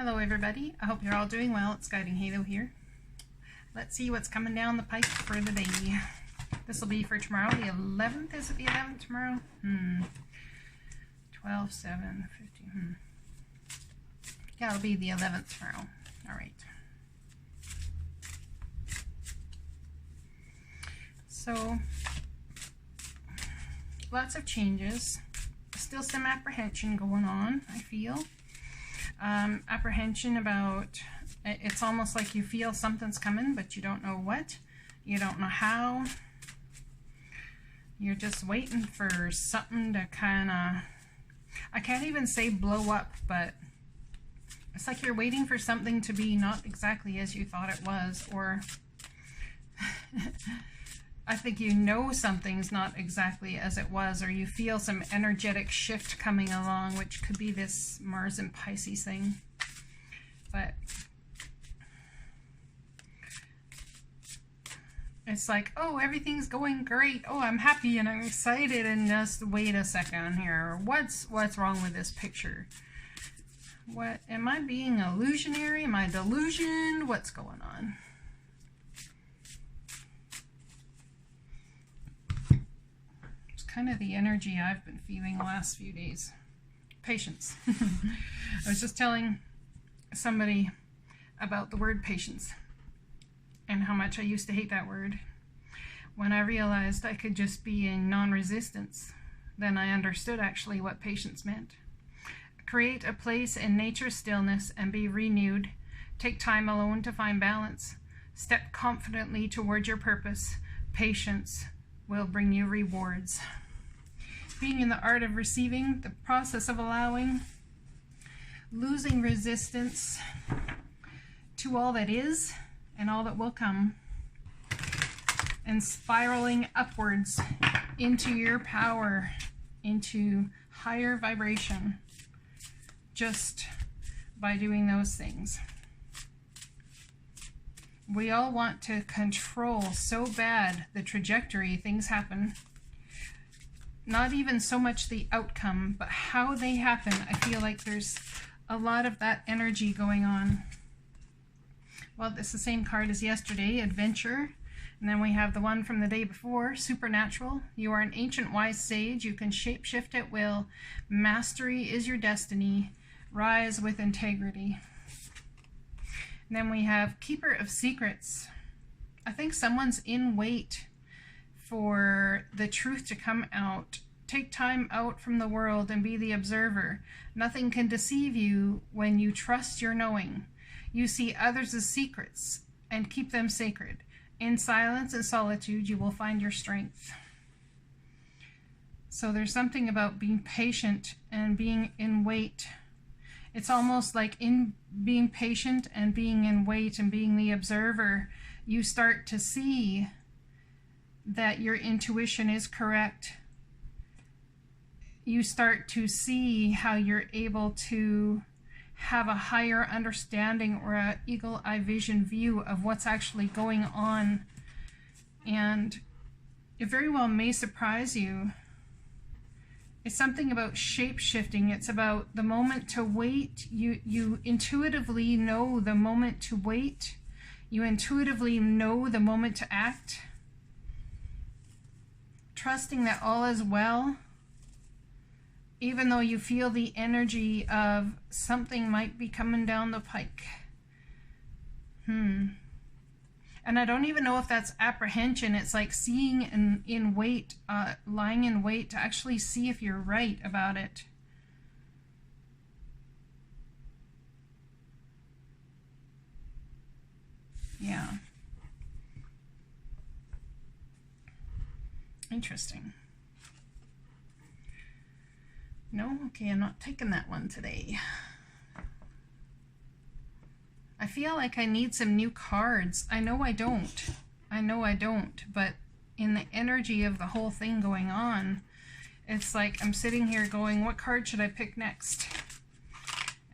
Hello everybody, I hope you're all doing well. It's Guiding Halo here. Let's see what's coming down the pipe for the day. This will be for tomorrow, the 11th. Is it the 11th tomorrow? 12, 7, 15. Yeah, it'll be the 11th tomorrow. Alright. So, lots of changes. Still some apprehension going on, I feel. Apprehension about, it's almost like you feel something's coming, but you don't know what, you don't know how. You're just waiting for something to kind of, I can't even say blow up, but it's like you're waiting for something to be not exactly as you thought it was, or I think you know something's not exactly as it was, or you feel some energetic shift coming along, which could be this Mars and Pisces thing. But it's like, oh, everything's going great. Oh, I'm happy and I'm excited, and just wait a second here. What's wrong with this picture? What, am I being illusionary? Am I delusioned? What's going on? Kind of the energy I've been feeling the last few days. Patience. I was just telling somebody about the word patience and how much I used to hate that word. When I realized I could just be in non-resistance, then I understood actually what patience meant. Create a place in nature's stillness and be renewed. Take time alone to find balance. Step confidently toward your purpose. Patience will bring you rewards. Being in the art of receiving, the process of allowing, losing resistance to all that is and all that will come, and spiraling upwards into your power, into higher vibration, just by doing those things. We all want to control so bad the trajectory things happen. Not even so much the outcome, but how they happen. I feel like there's a lot of that energy going on. Well, it's the same card as yesterday, Adventure. And then we have the one from the day before, Supernatural. You are an ancient wise sage. You can shapeshift at will. Mastery is your destiny. Rise with integrity. And then we have Keeper of Secrets. I think someone's in wait for the truth to come out. Take time out from the world and be the observer. Nothing can deceive you when you trust your knowing. You see others as secrets and keep them sacred. In silence and solitude, you will find your strength. So there's something about being patient and being in wait. It's almost like in being patient and being in wait and being the observer, you start to see that your intuition is correct. You start to see how you're able to have a higher understanding or an eagle eye vision view of what's actually going on. And it very well may surprise you. It's something about shape-shifting. It's about the moment to wait. You intuitively know the moment to wait. You intuitively know the moment to act. Trusting that all is well, even though you feel the energy of something might be coming down the pike. And I don't even know if that's apprehension. It's like seeing in wait, lying in wait to actually see if you're right about it. Yeah. Interesting. No? Okay, I'm not taking that one today. I feel like I need some new cards. I know I don't. I know I don't, but in the energy of the whole thing going on, it's like I'm sitting here going, what card should I pick next?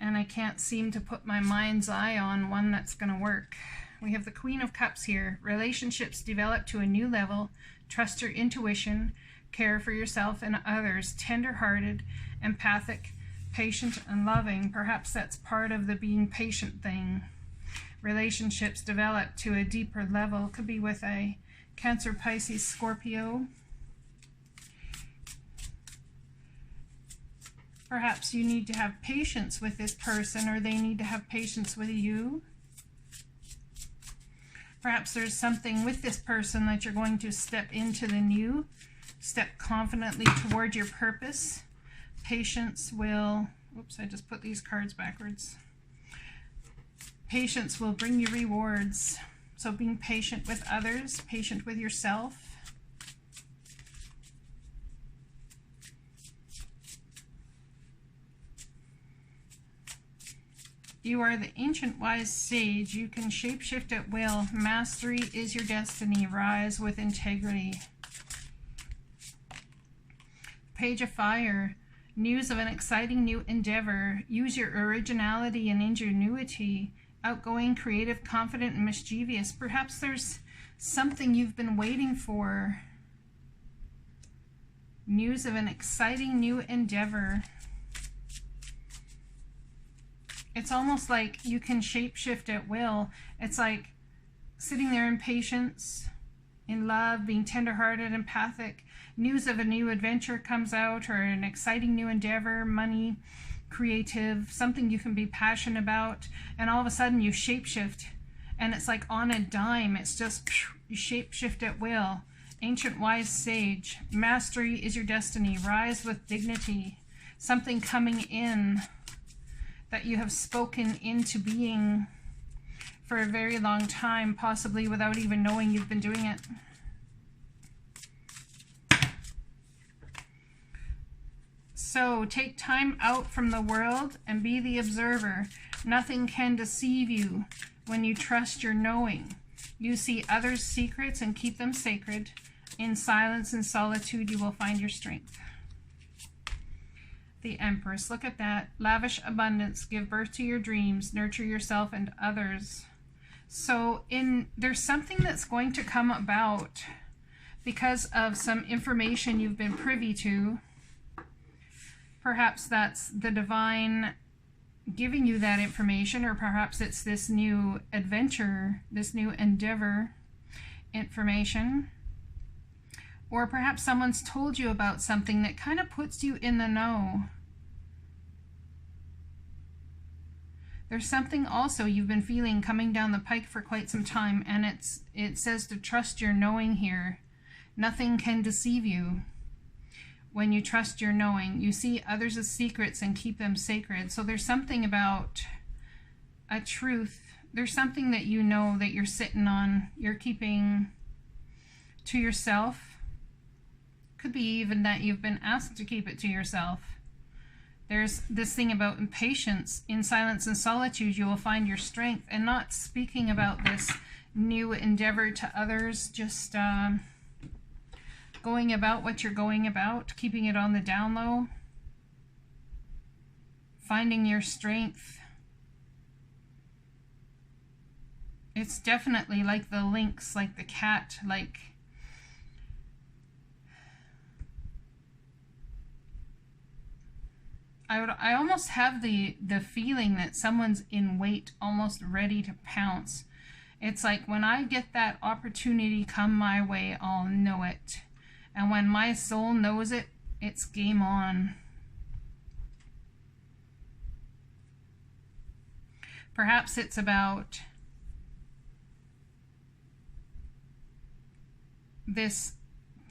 And I can't seem to put my mind's eye on one that's going to work. We have the Queen of Cups here. Relationships develop to a new level. Trust your intuition. Care for yourself and others. Tender-hearted, empathic, Patient and loving. Perhaps that's part of the being patient thing. Relationships develop to a deeper level. Could be with a Cancer, Pisces, Scorpio. Perhaps you need to have patience with this person, or they need to have patience with you. Perhaps there's something with this person that you're going to step into the new, step confidently toward your purpose. Patience will, oops, I just put these cards backwards. Patience will bring you rewards. So being patient with others, patient with yourself. You are the ancient wise sage. You can shapeshift at will. Mastery is your destiny. Rise with integrity. Page of Fire. News of an exciting new endeavor. Use your originality and ingenuity. Outgoing, creative, confident, and mischievous. Perhaps there's something you've been waiting for. News of an exciting new endeavor. It's almost like you can shapeshift at will. It's like sitting there in patience, in love, being tenderhearted, empathic. News of a new adventure comes out, or an exciting new endeavor, money, creative, something you can be passionate about, and all of a sudden you shapeshift, and it's like on a dime. It's just you shapeshift at will. Ancient wise sage. Mastery is your destiny. Rise with dignity. Something coming in that you have spoken into being for a very long time, possibly without even knowing you've been doing it. So take time out from the world and be the observer. Nothing can deceive you when you trust your knowing. You see others' secrets and keep them sacred. In silence and solitude you will find your strength. The Empress. Look at that. Lavish abundance. Give birth to your dreams. Nurture yourself and others. So there's something that's going to come about because of some information you've been privy to. Perhaps that's the divine giving you that information, or perhaps it's this new adventure, this new endeavor information. Or perhaps someone's told you about something that kind of puts you in the know. There's something also you've been feeling coming down the pike for quite some time, and it says to trust your knowing here. Nothing can deceive you when you trust your knowing. You see others' secrets and keep them sacred. So there's something about a truth. There's something that you know that you're sitting on, you're keeping to yourself. Could be even that you've been asked to keep it to yourself. There's this thing about impatience. In silence and solitude you will find your strength, and not speaking about this new endeavor to others, just going about what you're going about, keeping it on the down low, finding your strength. It's definitely like the lynx, like the cat, like I almost have the feeling that someone's in wait, almost ready to pounce. It's like when I get that opportunity come my way, I'll know it. And when my soul knows it, it's game on. Perhaps it's about this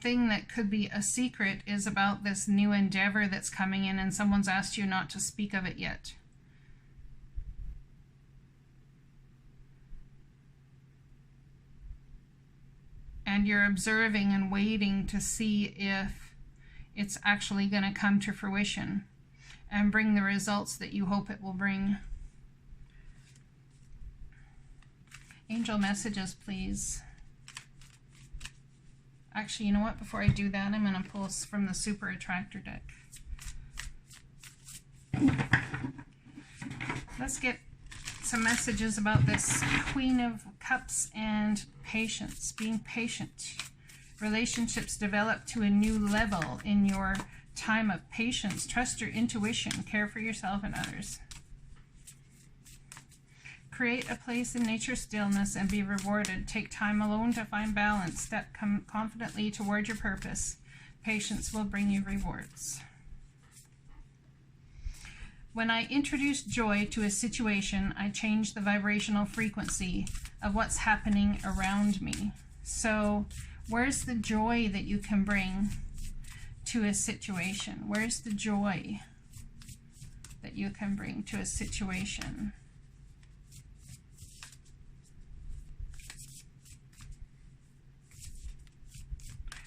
thing that could be a secret, is about this new endeavor that's coming in, and someone's asked you not to speak of it yet. And you're observing and waiting to see if it's actually going to come to fruition and bring the results that you hope it will bring. Angel messages, please. Actually, you know what? Before I do that, I'm going to pull from the Super Attractor deck. Let's get some messages about this Queen of Cups and patience. Being patient. Relationships develop to a new level in your time of patience. Trust your intuition. Care for yourself and others. Create a place in nature's stillness and be rewarded. Take time alone to find balance. Step confidently toward your purpose. Patience will bring you rewards. When I introduce joy to a situation, I change the vibrational frequency of what's happening around me. So, where's the joy that you can bring to a situation? Where's the joy that you can bring to a situation?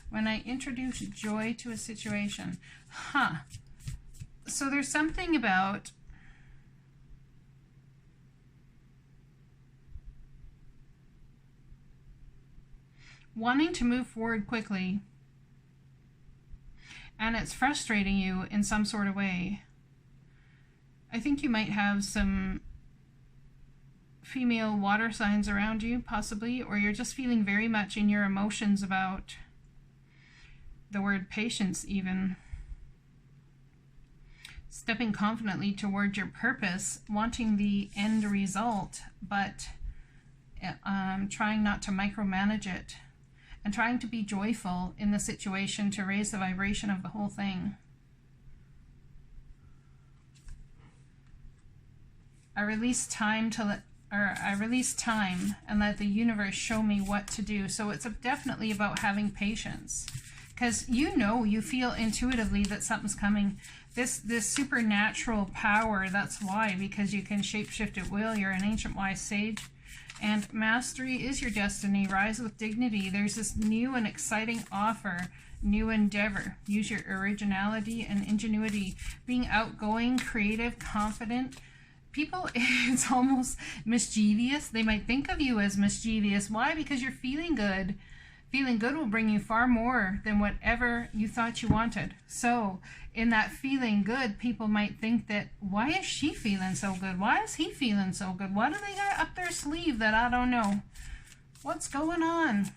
When I introduce joy to a situation. So there's something about wanting to move forward quickly, and it's frustrating you in some sort of way. I think you might have some female water signs around you, possibly, or you're just feeling very much in your emotions about the word patience even. Stepping confidently toward your purpose, wanting the end result, but trying not to micromanage it, and trying to be joyful in the situation to raise the vibration of the whole thing. I release time and let the universe show me what to do. So it's definitely about having patience, because you feel intuitively that something's coming. This supernatural power, that's why, because you can shapeshift at will. You're an ancient wise sage, and mastery is your destiny. Rise with dignity. There's this new and exciting offer, new endeavor. Use your originality and ingenuity. Being outgoing, creative, confident. People, it's almost mischievous. They might think of you as mischievous. Why? Because you're feeling good. Feeling good will bring you far more than whatever you thought you wanted. So, in that feeling good, people might think that, why is she feeling so good? Why is he feeling so good? What do they got up their sleeve that I don't know? What's going on?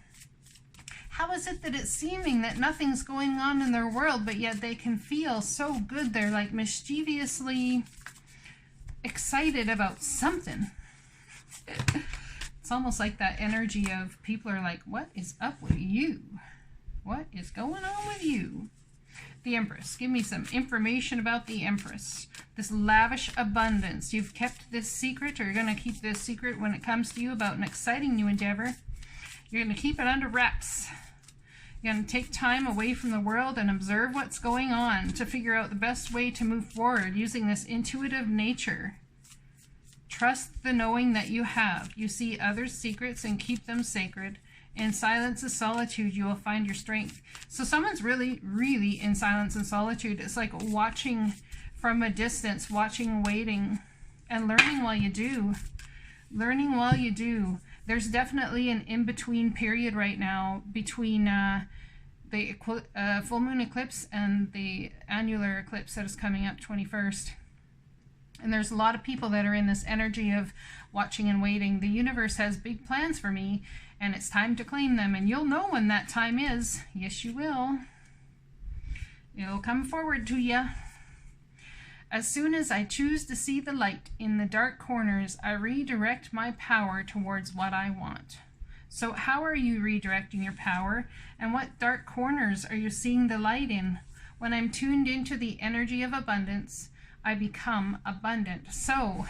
How is it that it's seeming that nothing's going on in their world, but yet they can feel so good? They're like mischievously excited about something. It's almost like that energy of people are like, what is up with you? What is going on with you? The Empress. Give me some information about the Empress. This lavish abundance. You've kept this secret, or you're going to keep this secret when it comes to you about an exciting new endeavor. You're going to keep it under wraps. You're going to take time away from the world and observe what's going on to figure out the best way to move forward using this intuitive nature. Trust the knowing that you have. You see others' secrets and keep them sacred. In silence and solitude, you will find your strength. So someone's really, really in silence and solitude. It's like watching from a distance, watching, waiting, and learning while you do. Learning while you do. There's definitely an in-between period right now between the full moon eclipse and the annular eclipse that is coming up 21st. And there's a lot of people that are in this energy of watching and waiting. The universe has big plans for me, and it's time to claim them. And you'll know when that time is. Yes, you will. It'll come forward to you. As soon as I choose to see the light in the dark corners, I redirect my power towards what I want. So how are you redirecting your power? And what dark corners are you seeing the light in? When I'm tuned into the energy of abundance, I become abundant. So,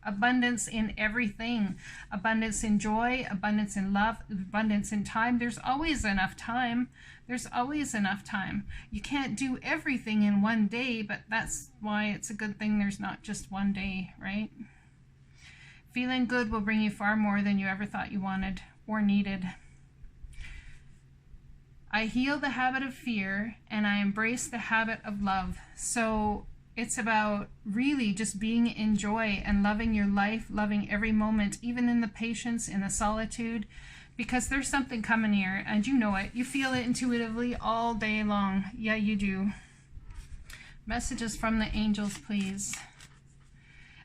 abundance in everything. Abundance in joy, abundance in love, abundance in time. There's always enough time. There's always enough time. You can't do everything in one day, but that's why it's a good thing there's not just one day, right? Feeling good will bring you far more than you ever thought you wanted or needed. I heal the habit of fear, and I embrace the habit of love. So, it's about really just being in joy and loving your life, loving every moment, even in the patience, in the solitude, because there's something coming here, and you know it. You feel it intuitively all day long. Yeah, you do. Messages from the angels, please.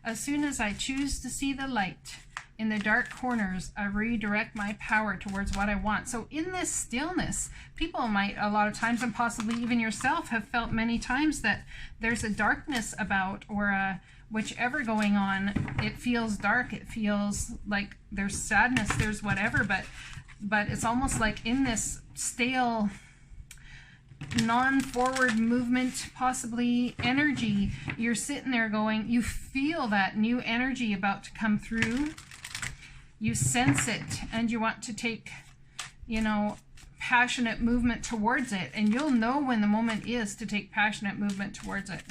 As soon as I choose to see the light In the dark corners, I redirect my power towards what I want. So in this stillness, people might a lot of times, and possibly even yourself, have felt many times that there's a darkness about, or a whichever going on. It feels dark. It feels like there's sadness. There's whatever, but it's almost like in this stale, non-forward movement, possibly energy, you're sitting there going, you feel that new energy about to come through. You sense it, and you want to take, you know, passionate movement towards it, and you'll know when the moment is to take passionate movement towards it.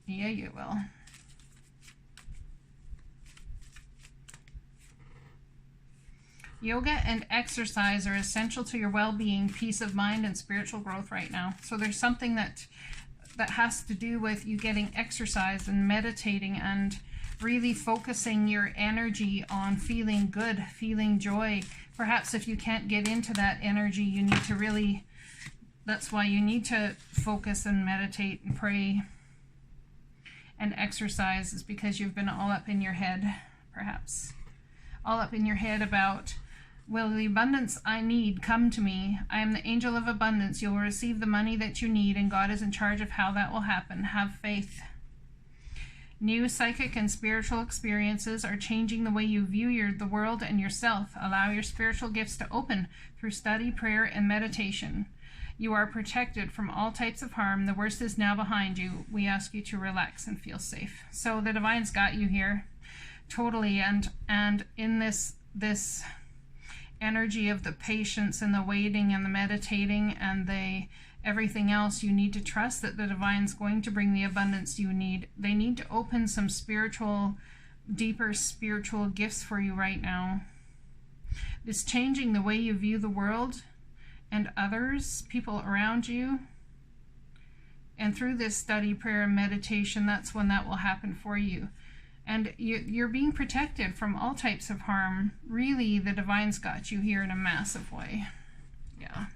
Yeah, you will. Yoga and exercise are essential to your well-being, peace of mind, and spiritual growth right now. So there's something that has to do with you getting exercise and meditating and really focusing your energy on feeling good, feeling joy. Perhaps if you can't get into that energy, you need to really, that's why you need to focus and meditate and pray and exercise, is because you've been all up in your head, perhaps. All up in your head about, will the abundance I need come to me? I am the angel of abundance. You will receive the money that you need, and God is in charge of how that will happen. Have faith. New psychic and spiritual experiences are changing the way you view the world and yourself. Allow your spiritual gifts to open through study, prayer, and meditation. You are protected from all types of harm. The worst is now behind you. We ask you to relax and feel safe. So the Divine's got you here, totally, and in this energy of the patience and the waiting and the meditating and the everything else, you need to trust that the Divine's going to bring the abundance you need. They need to open some spiritual, deeper spiritual gifts for you right now. It's changing the way you view the world and others, people around you. And through this study, prayer, and meditation, that's when that will happen for you. And you're being protected from all types of harm. Really, the Divine's got you here in a massive way. Yeah.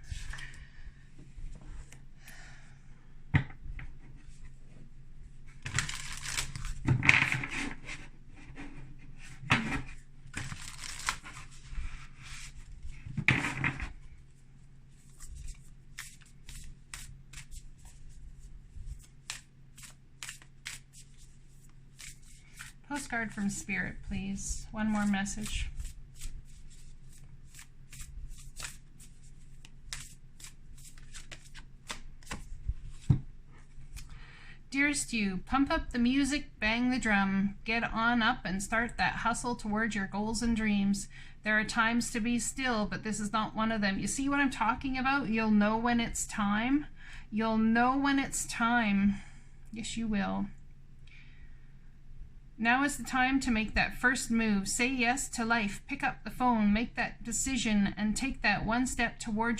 Postcard from Spirit, please. One more message. Dearest you, pump up the music, bang the drum, get on up and start that hustle towards your goals and dreams. There are times to be still, but this is not one of them. You see what I'm talking about? You'll know when it's time. You'll know when it's time. Yes, you will. Now is the time to make that first move. Say yes to life. Pick up the phone, make that decision, and take that one step toward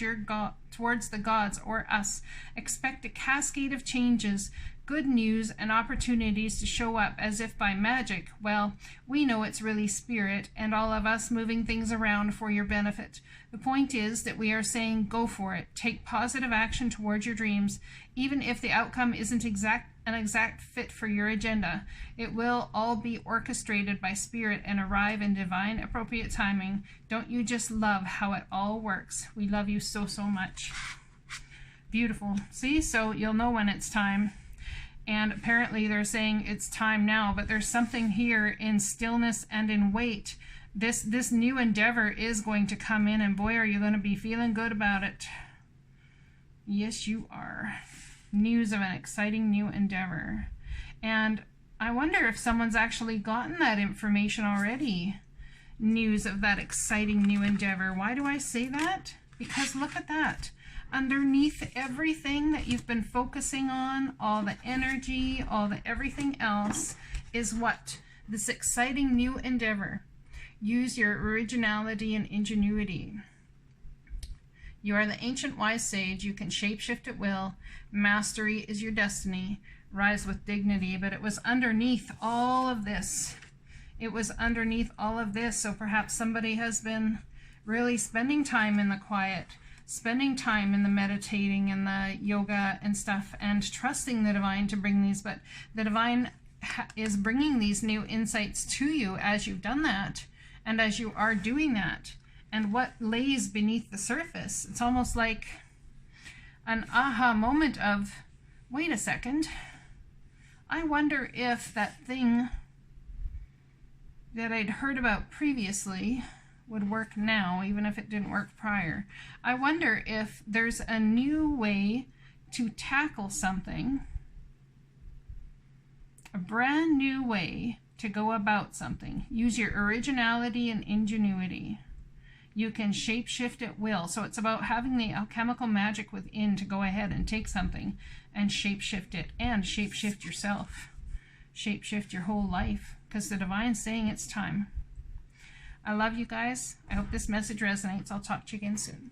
towards the gods or us. Expect a cascade of changes, good news, and opportunities to show up as if by magic. Well, we know it's really Spirit and all of us moving things around for your benefit. The point is that we are saying go for it. Take positive action towards your dreams, even if the outcome isn't an exact fit for your agenda. It will all be orchestrated by Spirit and arrive in divine appropriate timing. Don't you just love how it all works? We love you so, so much. Beautiful. See, so you'll know when it's time. And apparently they're saying it's time now, but there's something here in stillness and in wait. This new endeavor is going to come in, and boy, are you going to be feeling good about it. Yes, you are. News of an exciting new endeavor. And I wonder if someone's actually gotten that information already. News of that exciting new endeavor. Why do I say that? Because look at that. Underneath everything that you've been focusing on, all the energy, all the everything else, is what? This exciting new endeavor. Use your originality and ingenuity. You are the ancient wise sage. You can shapeshift at will. Mastery is your destiny. Rise with dignity. But it was underneath all of this. It was underneath all of this. So perhaps somebody has been really spending time in the quiet, spending time in the meditating and the yoga and stuff, and trusting the Divine to bring these. But the Divine is bringing these new insights to you as you've done that and as you are doing that. And what lays beneath the surface, it's almost like an aha moment of, wait a second, I wonder if that thing that I'd heard about previously would work now, even if it didn't work prior. I wonder if there's a new way to tackle something, a brand new way to go about something. Use your originality and ingenuity. You can shapeshift at will. So it's about having the alchemical magic within to go ahead and take something and shapeshift it, and shapeshift yourself. Shapeshift your whole life, because the divine's saying it's time. I love you guys. I hope this message resonates. I'll talk to you again soon.